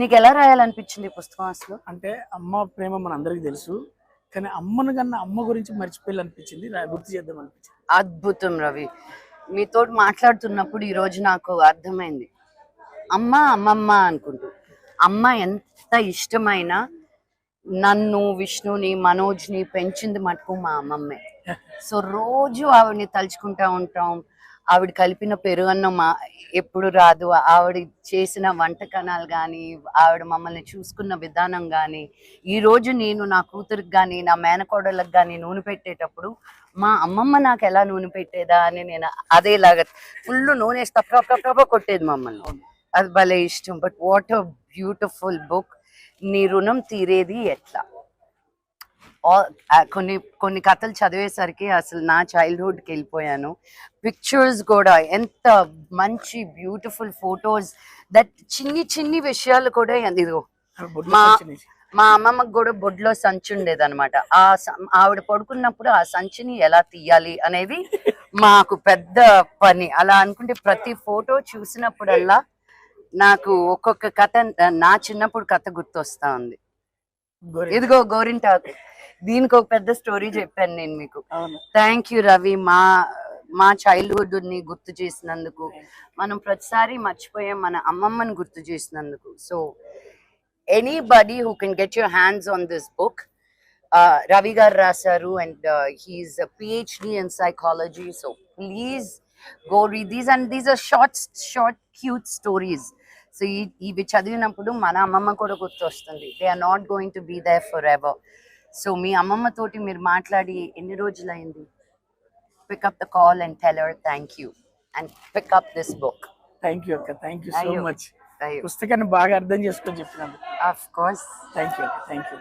నీకు ఎలా రాయాలనిపించింది ఈ పుస్తకం అసలు? అంటే అమ్మ ప్రేమ మన అందరికీ తెలుసు, కానీ అమ్మను కన్నా అమ్మ గురించి మర్చిపోయాలనిపించింది, గుర్తు చేద్దాం అనిపించింది. అద్భుతం రవి, మీతో మాట్లాడుతున్నప్పుడు ఈరోజు నాకు అర్థమైంది. అమ్మ అమ్మమ్మ అనుకుంటూ, అమ్మ ఎంత ఇష్టమైన నన్ను, విష్ణుని, మనోజ్ని పెంచింది మటుకు మా అమ్మమ్మే. సో రోజు ఆవిడని తలుచుకుంటా ఉంటాం. ఆవిడ కలిపిన పెరుగన్నం ఎప్పుడు రాదు, ఆవిడ చేసిన వంటకణాలు కానీ, ఆవిడ మమ్మల్ని చూసుకున్న విధానం కానీ, ఈరోజు నేను నా కూతురికి కానీ నా మేనకోడళ్ళకి కానీ నూనె పెట్టేటప్పుడు మా అమ్మమ్మ నాకు ఎలా నూనె పెట్టేదా అని నేను అదేలాగా ఫుల్ నూనె తప్ప కొట్టేది మమ్మల్ని. అది భలే ఇష్టం. But what a beautiful book. నీ రుణం తీరేది ఎట్లా. కొన్ని కొన్ని కథలు చదివేసరికి అసలు నా చైల్డ్హుడ్కి వెళ్ళిపోయాను. పిక్చర్స్ కూడా ఎంత మంచి బ్యూటిఫుల్ ఫొటోస్, దట్ చిన్ని చిన్ని విషయాలు కూడా. ఇదిగో మా అమ్మమ్మకి కూడా బొడ్లో సంచి ఉండేది అనమాట. ఆవిడ పడుకున్నప్పుడు ఆ సంచిని ఎలా తీయాలి అనేది మాకు పెద్ద పని. అలా అనుకుంటే ప్రతి ఫోటో చూసినప్పుడల్లా నాకు ఒక్కొక్క కథ, నా చిన్నప్పుడు కథ గుర్తొస్తా ఉంది. ఇదిగో గోరింటాకు, దీనికి ఒక పెద్ద స్టోరీ చెప్పాను నేను మీకు. థ్యాంక్ యూ రవి, మా చైల్డ్హుడ్ ని గుర్తు చేసినందుకు. మనం ప్రతిసారి మర్చిపోయాం మన అమ్మమ్మని గుర్తు చేసినందుకు. So anybody who can get your hands on this book, Ravi garu రాశారు, and he's a PhD in psychology. So please go read these, and these are short cute stories. So ఇవి చదివినప్పుడు మన అమ్మమ్మ కూడా గుర్తొస్తుంది. They are not going to be there forever. So మీ అమ్మమ్మ తోటి మీరు మాట్లాడి ఎన్ని రోజులైంది? Pick up the call and tell her thank you and pick up this book. Thank you అక్క, థ్యాంక్ యూ సో మచ్. పుస్తకాన్ని బాగా అర్థం చేసుకొని చెప్పినందుకు. Of course. థ్యాంక్ యూ అక్క, థ్యాంక్ యూ.